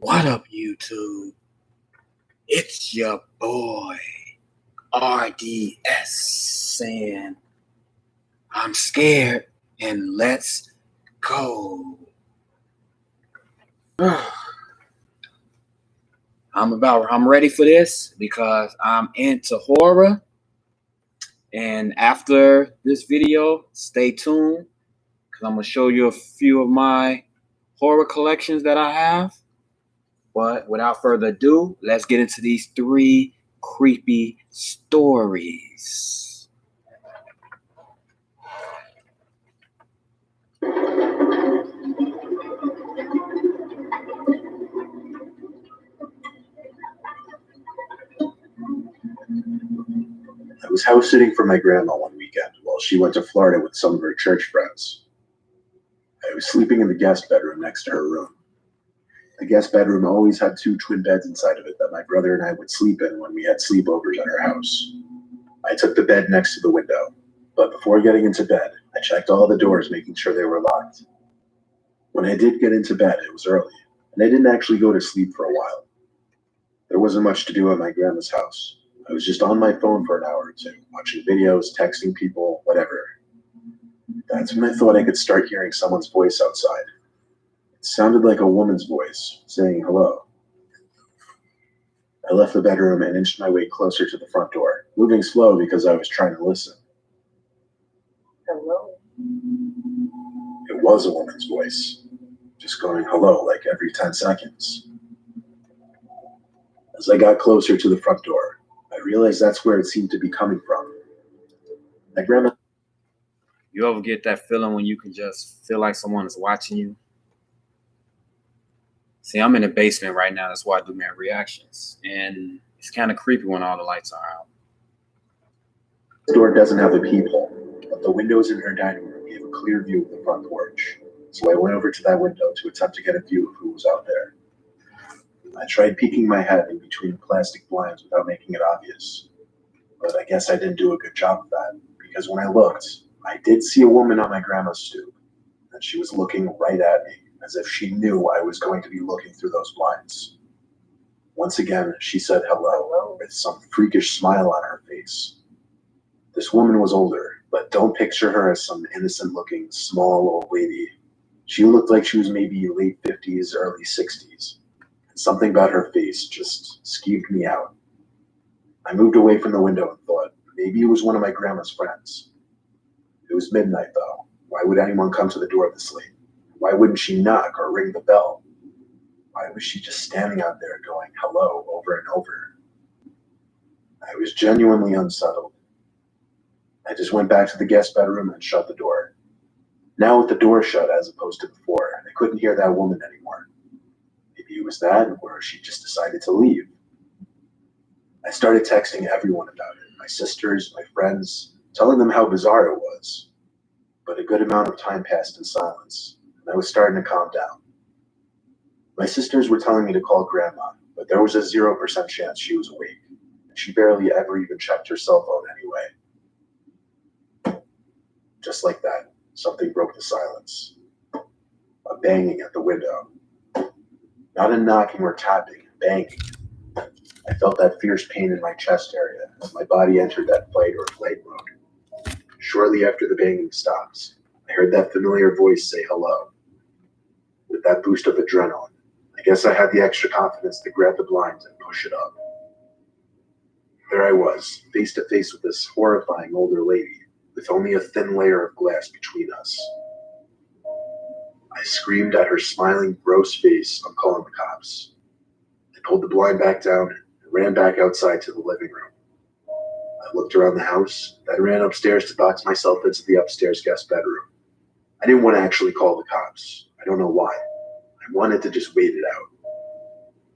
What up, YouTube? It's your boy, RDS, saying, I'm scared and let's go. I'm ready for this because I'm into horror. And after this video, stay tuned because I'm going to show you a few of my horror collections that I have. But without further ado, let's get into these 3 creepy stories. I was house sitting for my grandma one weekend while she went to Florida with some of her church friends. I was sleeping in the guest bedroom next to her room. The guest bedroom always had 2 twin beds inside of it that my brother and I would sleep in when we had sleepovers at our house. I took the bed next to the window, but before getting into bed, I checked all the doors, making sure they were locked. When I did get into bed, it was early, and I didn't actually go to sleep for a while. There wasn't much to do at my grandma's house. I was just on my phone for an hour or two, watching videos, texting people, whatever. That's when I thought I could start hearing someone's voice outside. It sounded like a woman's voice, saying hello. I left the bedroom and inched my way closer to the front door, moving slow because I was trying to listen. Hello. It was a woman's voice, just going hello like every 10 seconds. As I got closer to the front door, I realized that's where it seemed to be coming from. My grandma. You ever get that feeling when you can just feel like someone is watching you? See, I'm in the basement right now. That's why I do my reactions. And it's kind of creepy when all the lights are out. The door doesn't have a peephole, but the windows in her dining room gave a clear view of the front porch. So I went over to that window to attempt to get a view of who was out there. I tried peeking my head in between plastic blinds without making it obvious. But I guess I didn't do a good job of that, because when I looked, I did see a woman on my grandma's stoop, and she was looking right at me, as if she knew I was going to be looking through those blinds. Once again, she said hello, with some freakish smile on her face. This woman was older, but don't picture her as some innocent-looking, small old lady. She looked like she was maybe late 50s, early 60s. And something about her face just skeeved me out. I moved away from the window and thought, maybe it was one of my grandma's friends. It was midnight, though. Why would anyone come to the door this late? Why wouldn't she knock or ring the bell? Why was she just standing out there going hello over and over? I was genuinely unsettled. I just went back to the guest bedroom and shut the door. Now with the door shut as opposed to before, I couldn't hear that woman anymore. Maybe it was that, or she just decided to leave. I started texting everyone about it, my sisters, my friends, telling them how bizarre it was. But a good amount of time passed in silence, and I was starting to calm down. My sisters were telling me to call Grandma, but there was a 0% chance she was awake, and she barely ever even checked her cell phone anyway. Just like that, something broke the silence. A banging at the window. Not a knocking or tapping, banging. I felt that fierce pain in my chest area as my body entered that fight or flight mode. Shortly after the banging stops, I heard that familiar voice say hello. With that boost of adrenaline, I guess I had the extra confidence to grab the blinds and push it up. There I was, face to face with this horrifying older lady, with only a thin layer of glass between us. I screamed at her smiling, gross face, I'm calling the cops. I pulled the blind back down and ran back outside to the living room. I looked around the house, then ran upstairs to box myself into the upstairs guest bedroom. I didn't want to actually call the cops. I don't know why. I wanted to just wait it out.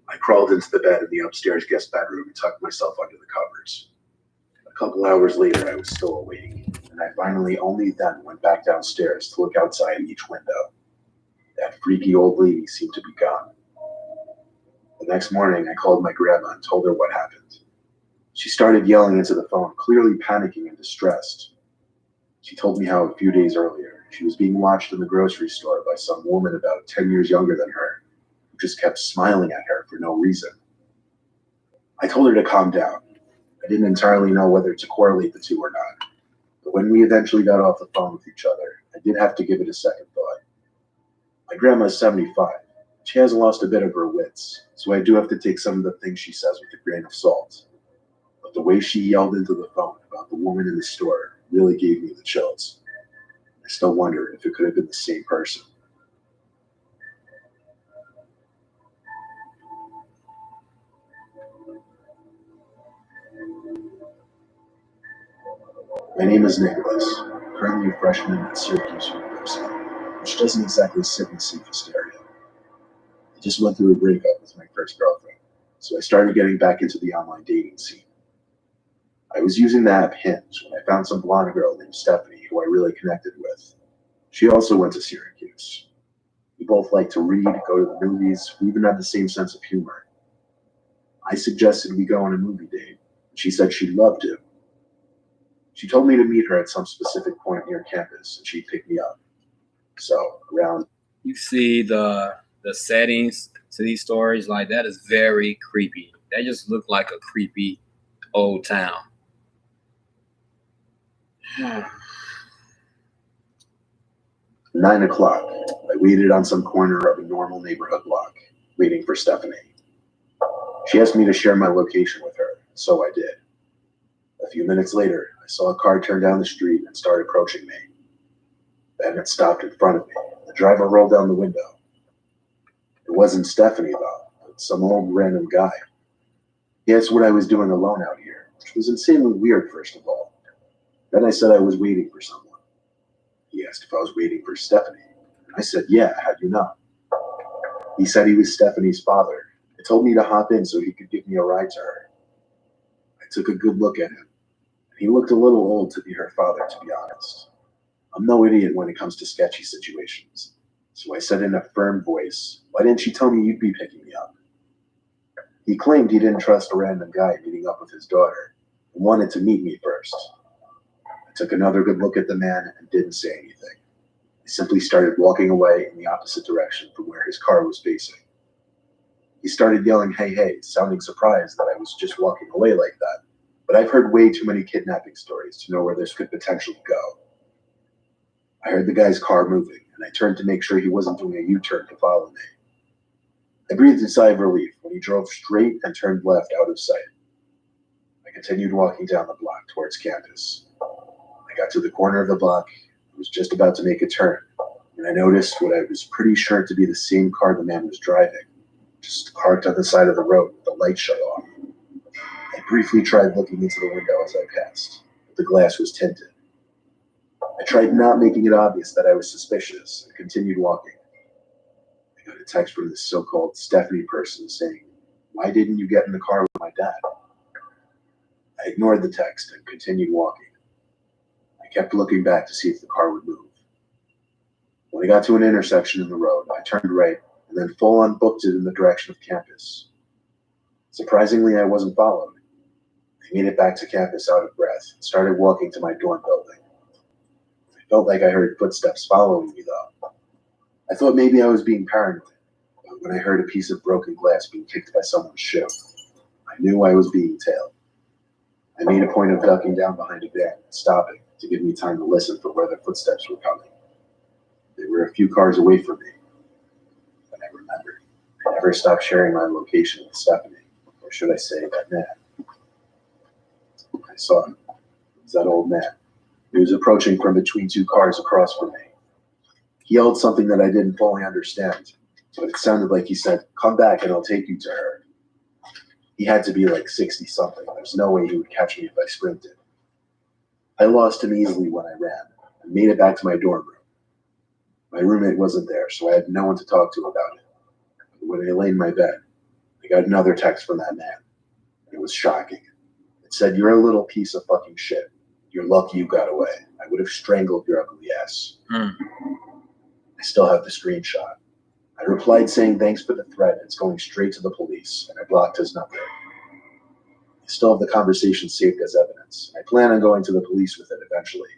I crawled into the bed in the upstairs guest bedroom and tucked myself under the covers. A couple hours later, I was still awake, and I finally only then went back downstairs to look outside each window. That freaky old lady seemed to be gone. The next morning, I called my grandma and told her what happened. She started yelling into the phone, clearly panicking and distressed. She told me how a few days earlier, she was being watched in the grocery store by some woman about 10 years younger than her, who just kept smiling at her for no reason. I told her to calm down. I didn't entirely know whether to correlate the two or not, but when we eventually got off the phone with each other, I did have to give it a second thought. My grandma's 75. She has lost a bit of her wits, so I do have to take some of the things she says with a grain of salt. But the way she yelled into the phone about the woman in the store really gave me the chills. I still wonder if it could have been the same person. My name is Nicholas, currently a freshman at Syracuse University, which doesn't exactly sit in the safest area. I just went through a breakup with my first girlfriend, so I started getting back into the online dating scene. I was using the app Hinge when I found some blonde girl named Stephanie who I really connected with. She also went to Syracuse. We both liked to read, go to the movies, we even had the same sense of humor. I suggested we go on a movie date, and she said she'd love to. She told me to meet her at some specific point near campus, and she'd pick me up. So, around... You see the settings to these stories, like that is very creepy. That just looked like a creepy old town. 9 o'clock, I waited on some corner of a normal neighborhood block, waiting for Stephanie. She asked me to share my location with her, so I did. A few minutes later, I saw a car turn down the street and start approaching me. Then it stopped in front of me. The driver rolled down the window. It wasn't Stephanie, though, but some old random guy. He asked what I was doing alone out here, which was insanely weird, first of all. Then I said I was waiting for someone. He asked if I was waiting for Stephanie. I said, yeah, how'd you know? He said he was Stephanie's father. He told me to hop in so he could give me a ride to her. I took a good look at him. He looked a little old to be her father, to be honest. I'm no idiot when it comes to sketchy situations. So I said in a firm voice, why didn't you tell me you'd be picking me up? He claimed he didn't trust a random guy meeting up with his daughter and wanted to meet me first. I took another good look at the man and didn't say anything. I simply started walking away in the opposite direction from where his car was facing. He started yelling, hey, hey, sounding surprised that I was just walking away like that. But I've heard way too many kidnapping stories to know where this could potentially go. I heard the guy's car moving, and I turned to make sure he wasn't doing a U-turn to follow me. I breathed a sigh of relief when he drove straight and turned left out of sight. I continued walking down the block towards campus. I got to the corner of the block. I was just about to make a turn, and I noticed what I was pretty sure to be the same car the man was driving, just parked on the side of the road with the light shut off. I briefly tried looking into the window as I passed, but the glass was tinted. I tried not making it obvious that I was suspicious and continued walking. I got a text from this so-called Stephanie person saying, why didn't you get in the car with my dad? I ignored the text and continued walking. I kept looking back to see if the car would move. When I got to an intersection in the road, I turned right and then full-on booked it in the direction of campus. Surprisingly, I wasn't followed. I made it back to campus out of breath and started walking to my dorm building. I felt like I heard footsteps following me, though. I thought maybe I was being paranoid, but when I heard a piece of broken glass being kicked by someone's shoe, I knew I was being tailed. I made a point of ducking down behind a van and stopping to give me time to listen for where the footsteps were coming. They were a few cars away from me. Then I remembered. I never stopped sharing my location with Stephanie, or should I say that man. I saw him. It was that old man. He was approaching from between two cars across from me. He yelled something that I didn't fully understand, but it sounded like he said, come back and I'll take you to her. He had to be like 60-something. There's no way he would catch me if I sprinted. I lost him easily when I ran and made it back to my dorm room. My roommate wasn't there, so I had no one to talk to about it. But when I lay in my bed, I got another text from that man. It was shocking. It said, you're a little piece of fucking shit. You're lucky you got away. I would have strangled your ugly ass. I still have the screenshot. I replied saying thanks for the threat. It's going straight to the police, and I blocked his number. I still have the conversation saved as evidence. I plan on going to the police with it eventually.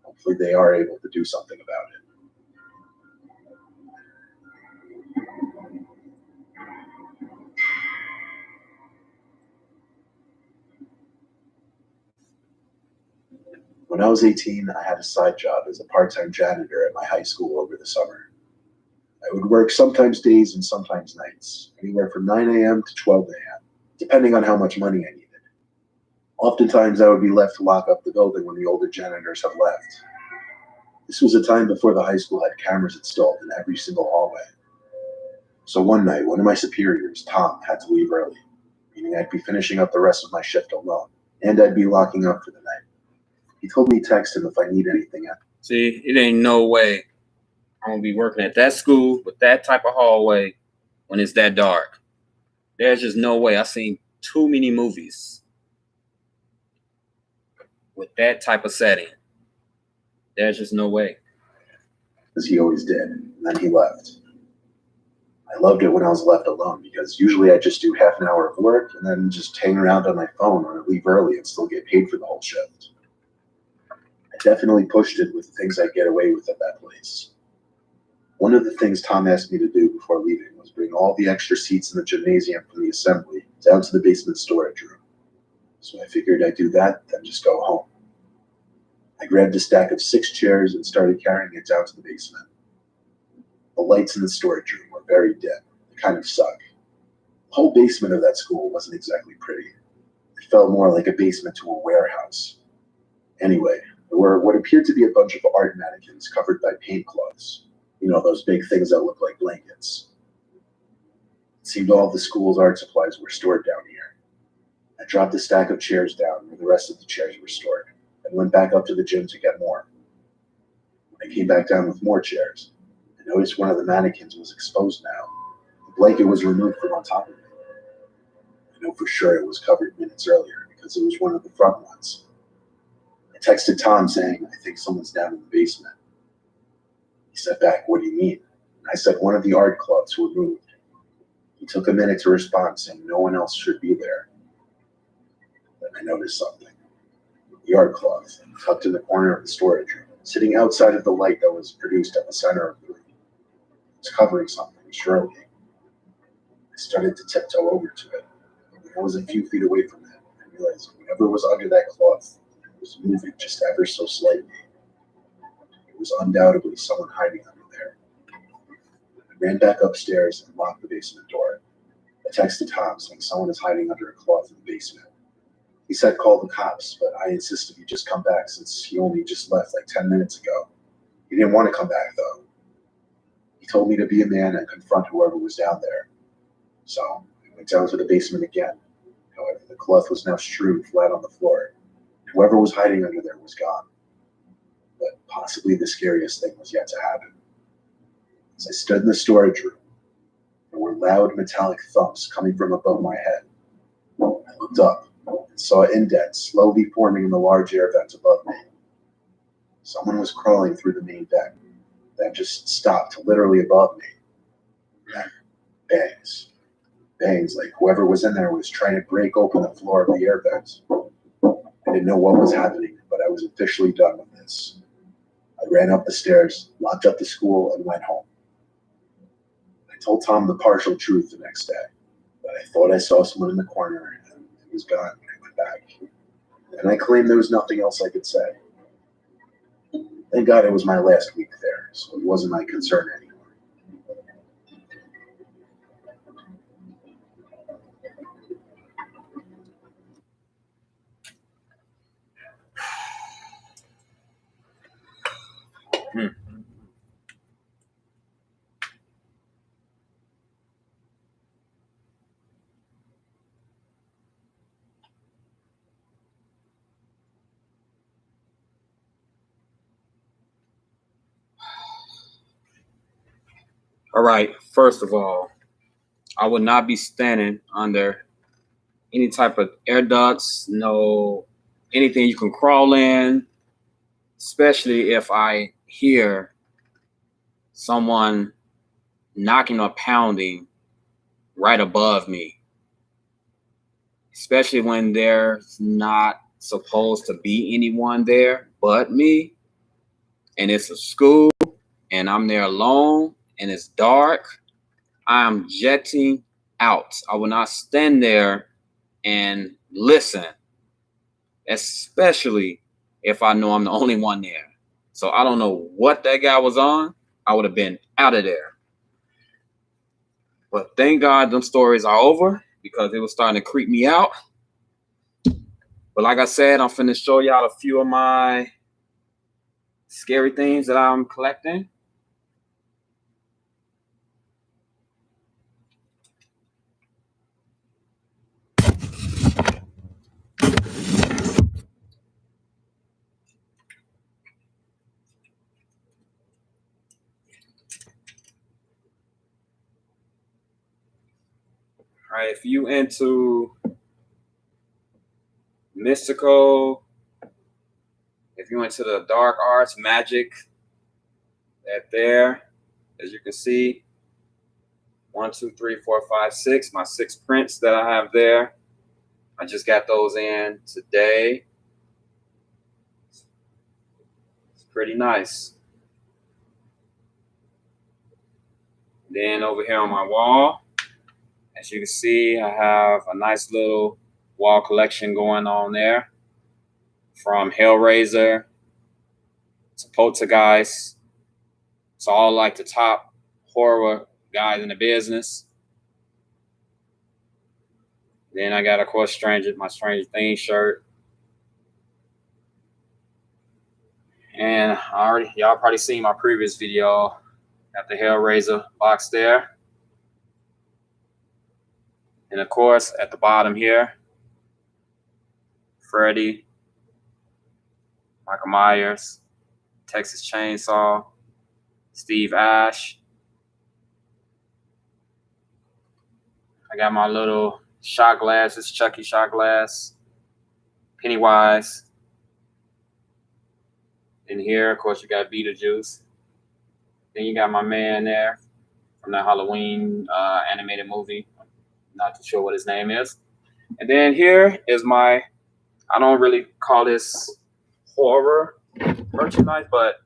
Hopefully they are able to do something about it. When I was 18, I had a side job as a part-time janitor at my high school over the summer. I would work sometimes days and sometimes nights, anywhere from 9 a.m. to 12 a.m., depending on how much money I needed. Oftentimes, I would be left to lock up the building when the older janitors had left. This was a time before the high school had cameras installed in every single hallway. So one night, one of my superiors, Tom, had to leave early, meaning I'd be finishing up the rest of my shift alone, and I'd be locking up for the night. He told me to text him if I need anything. See, it ain't no way I'm gonna be working at that school with that type of hallway when it's that dark. There's just no way. I've seen too many movies with that type of setting. There's just no way. As he always did, and then he left. I loved it when I was left alone because usually I just do half an hour of work and then just hang around on my phone or leave early and still get paid for the whole shift. I definitely pushed it with things I'd get away with at that place. One of the things Tom asked me to do before leaving was bring all the extra seats in the gymnasium from the assembly down to the basement storage room. So I figured I'd do that, then just go home. I grabbed a stack of 6 chairs and started carrying it down to the basement. The lights in the storage room were very dim. They kind of suck. The whole basement of that school wasn't exactly pretty. It felt more like a basement to a warehouse. Anyway, there were what appeared to be a bunch of art mannequins covered by paint cloths. You know, those big things that look like blankets. It seemed all of the school's art supplies were stored down here. I dropped a stack of chairs down where the rest of the chairs were stored and went back up to the gym to get more. When I came back down with more chairs, I noticed one of the mannequins was exposed now. The blanket was removed from on top of it. I know for sure it was covered minutes earlier because it was one of the front ones. I texted Tom saying, I think someone's down in the basement. He said back, what do you mean? And I said one of the art cloths were moved. He took a minute to respond saying no one else should be there. Then I noticed something. The art cloth, tucked in the corner of the storage room, sitting outside of the light that was produced at the center of the room. It was covering something, surely. I started to tiptoe over to it. When I was a few feet away from it, I realized whatever was under that cloth was moving just ever so slightly. It was undoubtedly someone hiding under there. I ran back upstairs and locked the basement door. I texted Tom saying someone is hiding under a cloth in the basement. He said call the cops, but I insisted he just come back since he only just left like 10 minutes ago. He didn't want to come back though. He told me to be a man and confront whoever was down there. So I went down to the basement again. However, the cloth was now strewn flat on the floor. Whoever was hiding under there was gone. But possibly the scariest thing was yet to happen. As I stood in the storage room, there were loud metallic thumps coming from above my head. I looked up and saw indents slowly forming in the large air vent above me. Someone was crawling through the main vent, then just stopped literally above me. Then bangs. Bangs like whoever was in there was trying to break open the floor of the air vent. I didn't know what was happening, but I was officially done with this. I ran up the stairs, locked up the school, and went home. I told Tom the partial truth the next day, that I thought I saw someone in the corner and it was gone when I went back. And I claimed there was nothing else I could say. Thank God it was my last week there, so it wasn't my concern anymore. All right, first of all, I would not be standing under any type of air ducts, no anything you can crawl in, especially if I hear someone knocking or pounding right above me, especially when there's not supposed to be anyone there but me, and it's a school and I'm there alone and it's dark. I'm jetting out. I will not stand there and listen, especially if I know I'm the only one there. So I don't know what that guy was on. I would have been out of there. But thank God them stories are over, because it was starting to creep me out. But like I said, I'm finna show y'all a few of my scary things that I'm collecting. All right, if you into mystical, if you into the dark arts, magic, that there, as you can see, 1, 2, 3, 4, 5, 6, my 6 prints that I have there. I just got those in today. It's pretty nice. Then over here on my wall, as you can see, I have a nice little wall collection going on there, from Hellraiser to Poltergeist. It's all like the top horror guys in the business. Then I got, of course, my Stranger Things shirt. And y'all probably seen my previous video. Got the Hellraiser box there. And of course, at the bottom here, Freddy, Michael Myers, Texas Chainsaw, Steve Ash. I got my little shot glasses, Chucky shot glass, Pennywise. In here, of course, you got Beetlejuice. Then you got my man there from that Halloween animated movie. I'm not too sure what his name is. And then here is my, I don't really call this horror merchandise, but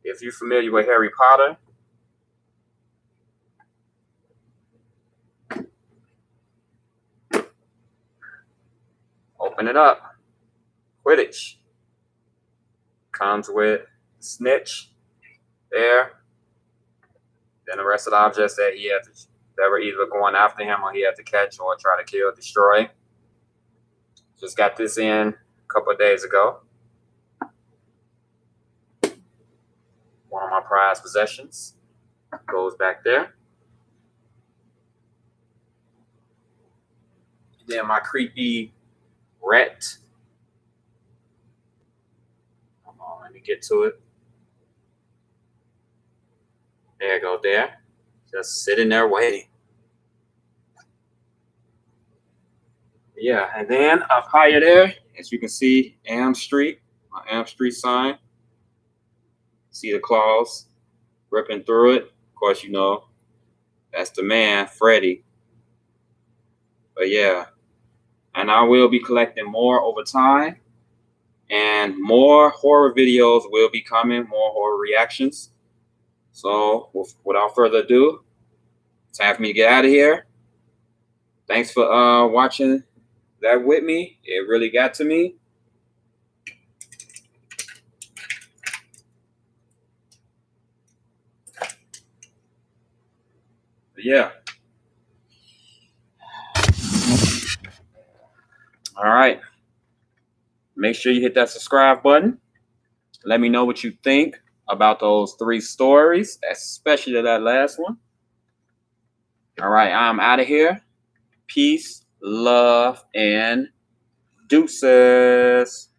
if you're familiar with Harry Potter, open it up. Quidditch comes with Snitch there. Then the rest of the objects that he had that were either going after him or he had to catch or try to kill, destroy. Just got this in a couple of days ago. One of my prized possessions goes back there. Then my creepy rat. Hold on, let me get to it. There it goes there. Just sitting there waiting. Yeah, and then up higher there, as you can see, Am Street, my Am Street sign. See the claws ripping through it. Of course, you know, that's the man, Freddy. But yeah, and I will be collecting more over time, and more horror videos will be coming, more horror reactions. So without further ado, it's time for me to get out of here. Thanks for watching that with me. It really got to me. But yeah. All right. Make sure you hit that subscribe button. Let me know what you think about those 3 stories, especially that last one. All right, I'm out of here. Peace, love, and deuces.